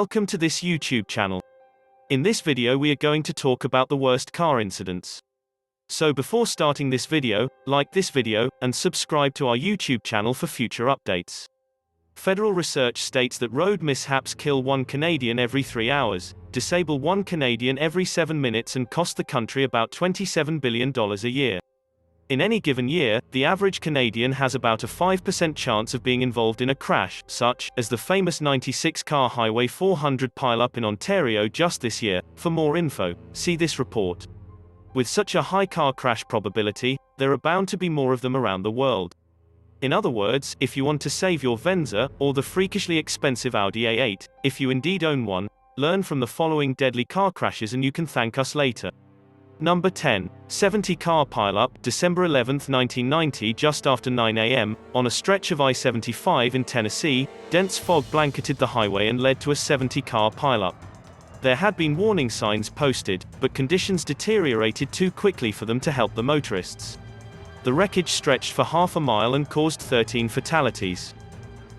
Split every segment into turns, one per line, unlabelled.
Welcome to this YouTube channel. In this video we are going to talk about the worst car incidents. So before starting this video, like this video, and subscribe to our YouTube channel for future updates. Federal research states that road mishaps kill 1 Canadian every 3 hours, disable 1 Canadian every 7 minutes and cost the country about $27 billion a year. In any given year, the average Canadian has about a 5% chance of being involved in a crash, such as the famous 96-car Highway 400 pileup in Ontario just this year. For more info, see this report. With such a high car crash probability, there are bound to be more of them around the world. In other words, if you want to save your Venza, or the freakishly expensive Audi A8, if you indeed own one, learn from the following deadly car crashes and you can thank us later. Number 10. 70-car pileup, December 11, 1990, just after 9 a.m., on a stretch of I-75 in Tennessee, dense fog blanketed the highway and led to a 70-car pileup. There had been warning signs posted, but conditions deteriorated too quickly for them to help the motorists. The wreckage stretched for half a mile and caused 13 fatalities.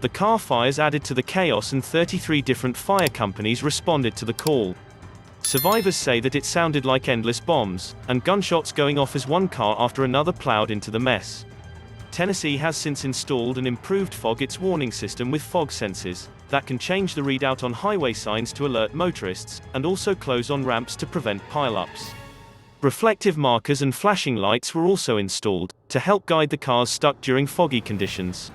The car fires added to the chaos and 33 different fire companies responded to the call. Survivors say that it sounded like endless bombs, and gunshots going off as one car after another plowed into the mess. Tennessee has since installed an improved its warning system with fog sensors that can change the readout on highway signs to alert motorists, and also close on ramps to prevent pileups. Reflective markers and flashing lights were also installed, to help guide the cars stuck during foggy conditions.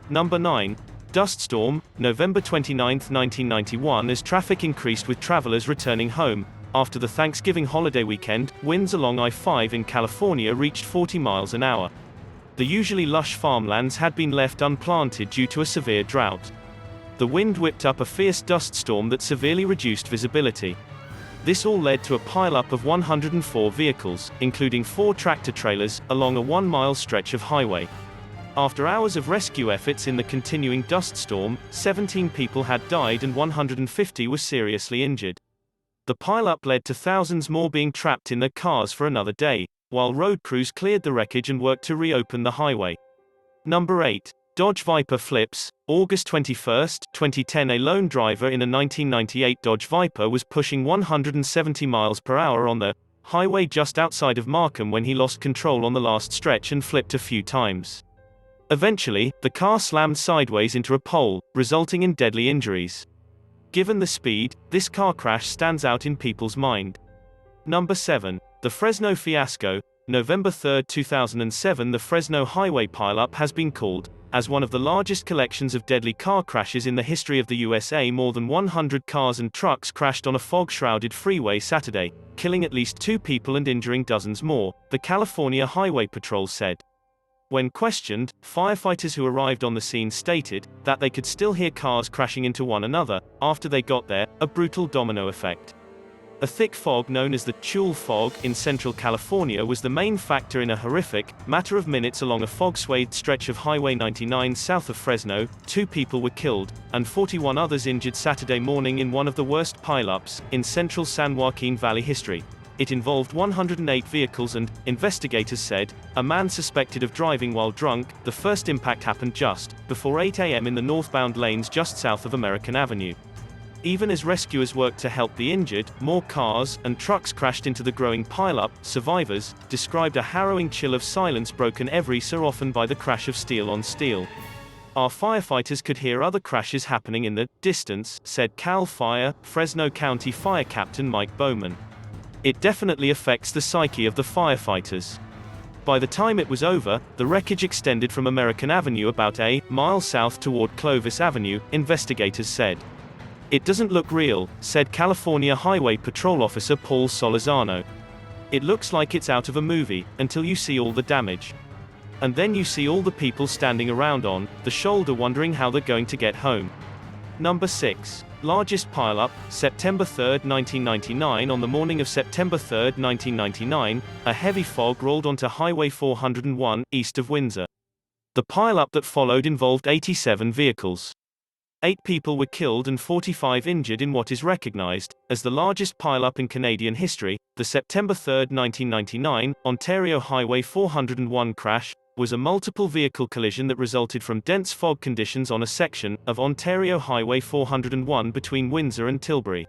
Number 9. Dust storm, November 29, 1991. As traffic increased with travelers returning home after the Thanksgiving holiday weekend, winds along I-5 in California reached 40 miles an hour. The usually lush farmlands had been left unplanted due to a severe drought. The wind whipped up a fierce dust storm that severely reduced visibility. This all led to a pileup of 104 vehicles, including 4 tractor-trailers, along a 1-mile stretch of highway. After hours of rescue efforts in the continuing dust storm, 17 people had died and 150 were seriously injured. The pileup led to thousands more being trapped in their cars for another day, while road crews cleared the wreckage and worked to reopen the highway. Number 8. Dodge Viper flips, August 21, 2010. A lone driver in a 1998 Dodge Viper was pushing 170 miles per hour on the highway just outside of Markham when he lost control on the last stretch and flipped a few times. Eventually, the car slammed sideways into a pole, resulting in deadly injuries. Given the speed, this car crash stands out in people's mind. Number 7. The Fresno fiasco, November 3, 2007. The Fresno highway pileup has been called as one of the largest collections of deadly car crashes in the history of the USA. More than 100 cars and trucks crashed on a fog-shrouded freeway Saturday, killing at least 2 people and injuring dozens more, the California Highway Patrol said. When questioned, firefighters who arrived on the scene stated that they could still hear cars crashing into one another after they got there, a brutal domino effect. A thick fog known as the Tule fog in central California was the main factor in a horrific matter of minutes along a fog-swathed stretch of Highway 99 south of Fresno. 2 people were killed, and 41 others injured Saturday morning in one of the worst pileups in central San Joaquin Valley history. It involved 108 vehicles and, investigators said, a man suspected of driving while drunk. The first impact happened just before 8 a.m. in the northbound lanes just south of American Avenue. Even as rescuers worked to help the injured, more cars and trucks crashed into the growing pileup. Survivors described a harrowing chill of silence broken every so often by the crash of steel on steel. Our firefighters could hear other crashes happening in the distance, said Cal Fire, Fresno County Fire Captain Mike Bowman. It definitely affects the psyche of the firefighters. By the time it was over, the wreckage extended from American Avenue about a mile south toward Clovis Avenue, investigators said. It doesn't look real, said California Highway Patrol Officer Paul Solizano. It looks like it's out of a movie, until you see all the damage. And then you see all the people standing around on the shoulder wondering how they're going to get home. Number 6. Largest pileup, September 3, 1999. On the morning of September 3, 1999, a heavy fog rolled onto Highway 401, east of Windsor. The pileup that followed involved 87 vehicles. 8 people were killed and 45 injured in what is recognized as the largest pileup in Canadian history. The September 3, 1999, Ontario Highway 401 crash was a multiple vehicle collision that resulted from dense fog conditions on a section of Ontario Highway 401 between Windsor and Tilbury.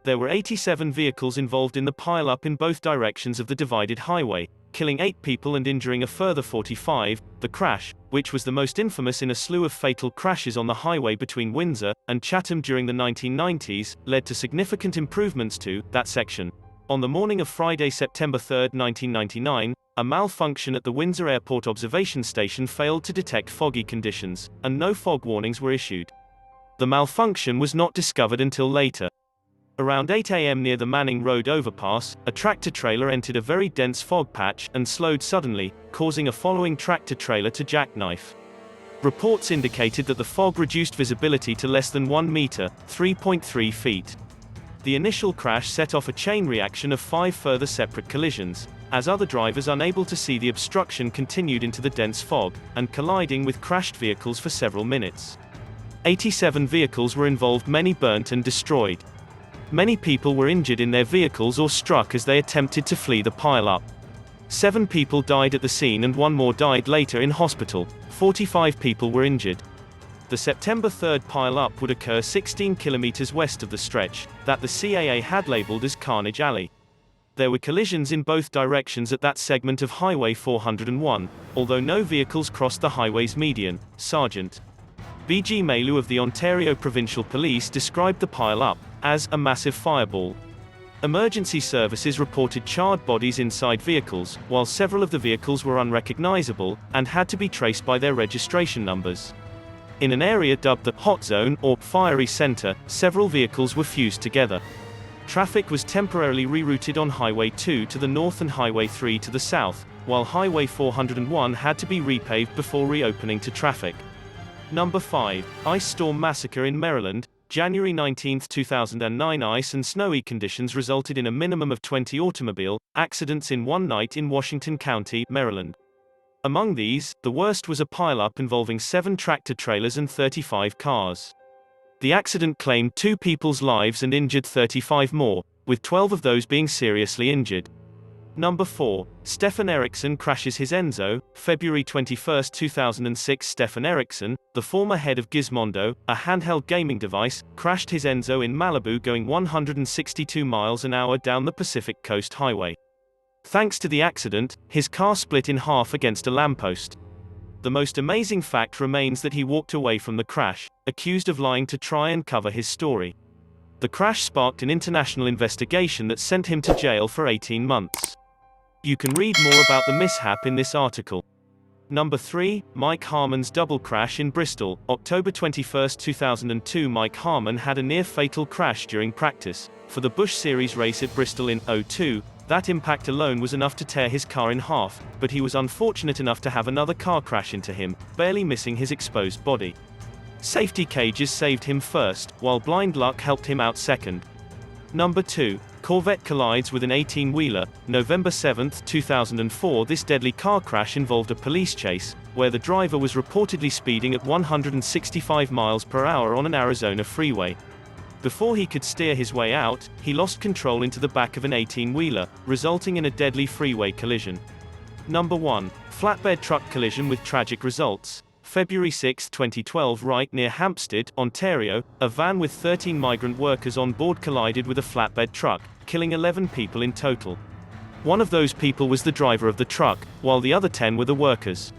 There were 87 vehicles involved in the pileup in both directions of the divided highway, killing 8 people and injuring a further 45. The crash, which was the most infamous in a slew of fatal crashes on the highway between Windsor and Chatham during the 1990s, led to significant improvements to that section. On the morning of Friday, September 3, 1999, a malfunction at the Windsor Airport Observation Station failed to detect foggy conditions, and no fog warnings were issued. The malfunction was not discovered until later. Around 8 a.m. near the Manning Road overpass, a tractor-trailer entered a very dense fog patch and slowed suddenly, causing a following tractor-trailer to jackknife. Reports indicated that the fog reduced visibility to less than 1 meter, 3.3 feet. The initial crash set off a chain reaction of 5 further separate collisions, as other drivers unable to see the obstruction continued into the dense fog, and colliding with crashed vehicles for several minutes. 87 vehicles were involved, many burnt and destroyed. Many people were injured in their vehicles or struck as they attempted to flee the pileup. 7 people died at the scene and 1 more died later in hospital. 45 people were injured. The September 3 pileup would occur 16 kilometers west of the stretch that the CAA had labeled as Carnage Alley. There were collisions in both directions at that segment of Highway 401, although no vehicles crossed the highway's median. Sergeant B.G. Maylew of the Ontario Provincial Police described the pileup as a massive fireball. Emergency services reported charred bodies inside vehicles, while several of the vehicles were unrecognizable and had to be traced by their registration numbers. In an area dubbed the hot zone or fiery center, several vehicles were fused together. Traffic was temporarily rerouted on Highway 2 to the north and Highway 3 to the south, while Highway 401 had to be repaved before reopening to traffic. Number 5. Ice Storm Massacre in Maryland. January 19, 2009. Ice and snowy conditions resulted in a minimum of 20 automobile accidents in one night in Washington County, Maryland. Among these, the worst was a pileup involving 7 tractor-trailers and 35 cars. The accident claimed 2 people's lives and injured 35 more, with 12 of those being seriously injured. Number 4. Stefan Eriksson crashes his Enzo. February 21, 2006. Stefan Eriksson, the former head of Gizmondo, a handheld gaming device, crashed his Enzo in Malibu going 162 miles an hour down the Pacific Coast Highway. Thanks to the accident, his car split in half against a lamppost. The most amazing fact remains that he walked away from the crash, accused of lying to try and cover his story. The crash sparked an international investigation that sent him to jail for 18 months. You can read more about the mishap in this article. Number 3. Mike Harmon's double crash in Bristol. October 21, 2002. Mike Harmon had a near-fatal crash during practice for the Busch Series race at Bristol in 2002. That impact alone was enough to tear his car in half, but he was unfortunate enough to have another car crash into him, barely missing his exposed body. Safety cages saved him first, while blind luck helped him out second. Number 2. Corvette collides with an 18-wheeler. November 7, 2004. This deadly car crash involved a police chase, where the driver was reportedly speeding at 165 miles per hour on an Arizona freeway. Before he could steer his way out, he lost control into the back of an 18-wheeler, resulting in a deadly freeway collision. Number 1. Flatbed truck collision with tragic results. February 6, 2012. Right near Hampstead, Ontario, a van with 13 migrant workers on board collided with a flatbed truck, killing 11 people in total. One of those people was the driver of the truck, while the other 10 were the workers.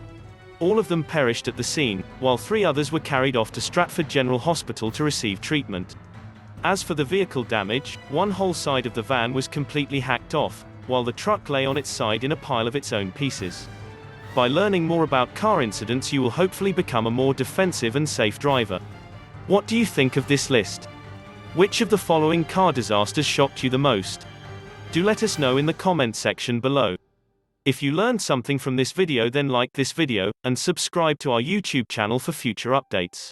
All of them perished at the scene, while 3 others were carried off to Stratford General Hospital to receive treatment. As for the vehicle damage, one whole side of the van was completely hacked off, while the truck lay on its side in a pile of its own pieces. By learning more about car incidents, you will hopefully become a more defensive and safe driver. What do you think of this list? Which of the following car disasters shocked you the most? Do let us know in the comment section below. If you learned something from this video, then like this video, and subscribe to our YouTube channel for future updates.